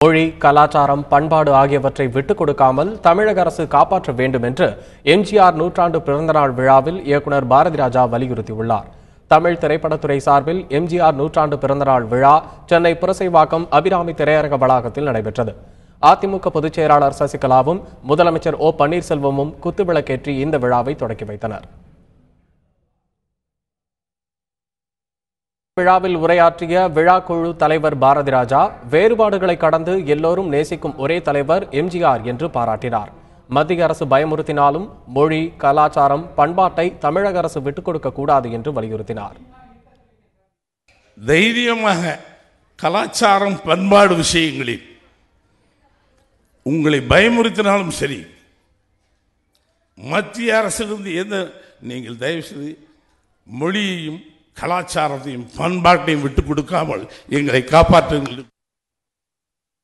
மொழி, கலாச்சாரம், பண்பாடு ஆகியவற்றை விட்டுக் கொடுக்காமல் தமிழக அரசு காப்பாற்ற வேண்டும் என்று எம்ஜிஆர் நூற்றாண்டு பிறந்தநாள் விழாவில் இயக்குநர் பாரதிராஜா வலியுறுத்தியுள்ளார். தமிழ் திரைப்படத்துறை சார்பில் எம்ஜிஆர் நூற்றாண்டு பிறந்தநாள் விழா சென்னை புரசைவாக்கம் அபிராமி திரையரங்க வளாகத்தில் நடைபெற்றது. அதிமுக பொதுச் செயலாளர் சசிகலாவும் முதலமைச்சர் ஓ பன்னீர்செல்வமும் குத்துவிளக்கேற்றி இந்த விழாவை தொடக்கி வைத்தனர். விழாவில் உரையாற்றிய விழா குழு தலைவர் பாரதிராஜா, வேறுபாடுகளை கடந்து எல்லோரும் நேசிக்கும் ஒரே தலைவர் எம்ஜிஆர் என்று பாராட்டினார். மத்திய அரசு பயமுறுத்தினாலும் மொழி, கலாச்சாரம், பண்பாட்டை தமிழக அரசு விட்டுக் கொடுக்க கூடாது என்று வலியுறுத்தினார். தைரியமாக கலாச்சாரம், பண்பாடு விஷயங்களில் உங்களை பயமுறுத்தினாலும் சரி, மத்திய அரசிலிருந்து எந்த நீங்கள் தயவு செய்து மொழியையும் கலாச்சாரத்தையும் பண்பாட்டையும் விட்டுக் கொடுக்காமல் எங்களை காப்பாற்றுங்கள்.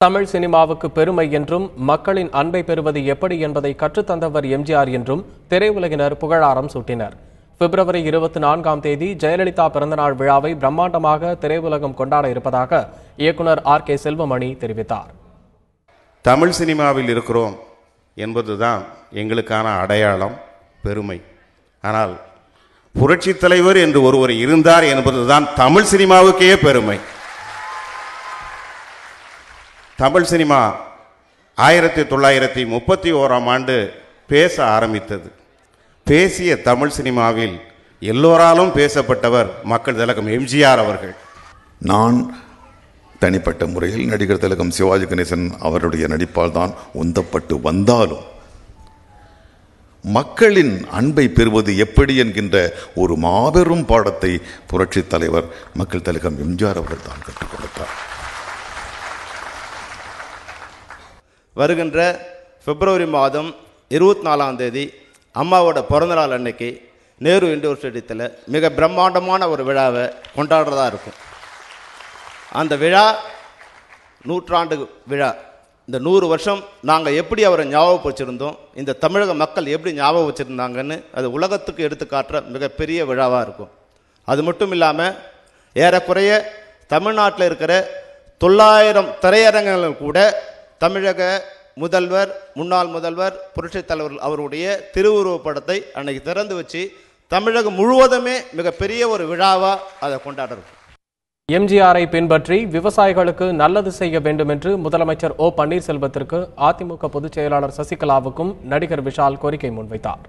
தமிழ் சினிமாவுக்கு பெருமை என்றும் மக்களின் அன்பை பெறுவது எப்படி என்பதை கற்றுத்தந்தவர் எம்ஜிஆர் என்றும் திரையுலகினர் புகழாரம் சூட்டினர். பிப்ரவரி 24ஆம் தேதி ஜெயலலிதா பிறந்தநாள் விழாவை பிரம்மாண்டமாக திரையுலகம் கொண்டாட இருப்பதாக இயக்குநர் ஆர் கே செல்வமணி தெரிவித்தார். தமிழ் சினிமாவில் இருக்கிறோம் என்பதுதான் எங்களுக்கான அடையாளம், பெருமை. ஆனால் புரட்சி தலைவர் என்று ஒருவர் இருந்தார் என்பதுதான் தமிழ் சினிமாவுக்கே பெருமை. தமிழ் சினிமா 1931ஆம் ஆண்டு பேச ஆரம்பித்தது. பேசிய தமிழ் சினிமாவில் எல்லோராலும் பேசப்பட்டவர் மக்கள் திலகம் எம்ஜிஆர் அவர்கள். நான் தனிப்பட்ட முறையில் நடிகர் திலகம் சிவாஜி கணேசன் அவருடைய நடிப்பால் தான் உந்தப்பட்டு வந்தாலும் மக்களின் அன்பை பெறுவது எப்படி என்கின்ற ஒரு மாபெரும் பாடத்தை புரட்சி தலைவர் மக்கள் திலகம் எம்ஜிஆர் அவர்கள் தான் கற்றுக் கொடுத்தார். வருகின்ற பிப்ரவரி மாதம் 24ஆம் தேதி அம்மாவோட பிறந்தநாள் அன்னைக்கு நேரு இண்டோர் ஸ்டேடியத்தில் மிக பிரம்மாண்டமான ஒரு விழாவை கொண்டாடுறதா இருக்கும். அந்த விழா நூற்றாண்டு விழா. இந்த 100 வருஷம் நாங்கள் எப்படி அவரை ஞாபகம் வச்சுருந்தோம், இந்த தமிழக மக்கள் எப்படி ஞாபகம் வச்சுருந்தாங்கன்னு அது உலகத்துக்கு எடுத்து காட்டுற மிகப்பெரிய விழாவாக இருக்கும். அது மட்டும் இல்லாமல் ஏறக்குறைய தமிழ்நாட்டில் இருக்கிற 900 திரையரங்குகள் கூட தமிழக முதல்வர், முன்னாள் முதல்வர், புரட்சித் தலைவர் அவருடைய திருவுருவப் படத்தை அன்னைக்கு திறந்து வச்சு தமிழகம் முழுவதுமே மிகப்பெரிய ஒரு விழாவாக அதை கொண்டாடுறோம். எம்ஜிஆரை பின்பற்றி விவசாயிகளுக்கு நல்லது செய்ய வேண்டும் என்று முதலமைச்சர் ஓ பன்னீர்செல்வத்திற்கு அதிமுக பொதுச் செயலாளர் சசிகலாவுக்கும் நடிகர் விஷால் கோரிக்கை முன்வைத்தார்.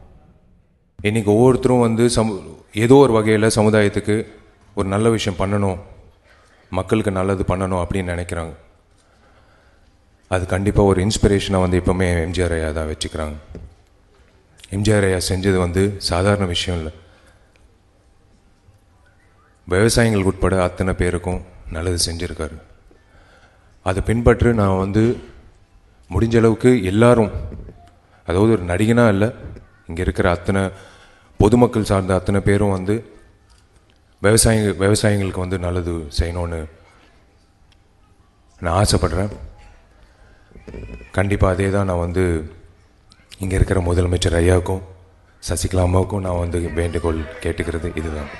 இன்னைக்கு ஒவ்வொருத்தரும் ஏதோ ஒரு வகையில் சமுதாயத்துக்கு ஒரு நல்ல விஷயம் பண்ணணும், மக்களுக்கு நல்லது பண்ணணும் அப்படின்னு நினைக்கிறாங்க. அது கண்டிப்பாக ஒரு இன்ஸ்பிரேஷனாக எப்பவுமே எம்ஜிஆர் ஐயா தான் வச்சுக்கிறாங்க. எம்ஜிஆர் ஐயா செஞ்சது சாதாரண விஷயம் இல்லை. விவசாயிகள் உட்பட அத்தனை பேருக்கும் நல்லது செஞ்சுருக்காரு. அதை பின்பற்றி நான் முடிஞ்ச அளவுக்கு எல்லாரும், அதாவது ஒரு நடிகனாக இல்லை, இங்கே இருக்கிற அத்தனை பொதுமக்கள் சார்ந்த அத்தனை பேரும் விவசாயிகளுக்கு நல்லது செய்யணும்னு நான் ஆசைப்படுறேன். கண்டிப்பாக அதே தான் நான் இங்கே இருக்கிற முதலமைச்சர் ஐயாவுக்கும் சசிகலா அம்மாவுக்கும் நான் வேண்டுகோள் கேட்டுக்கிறது இதுதான்.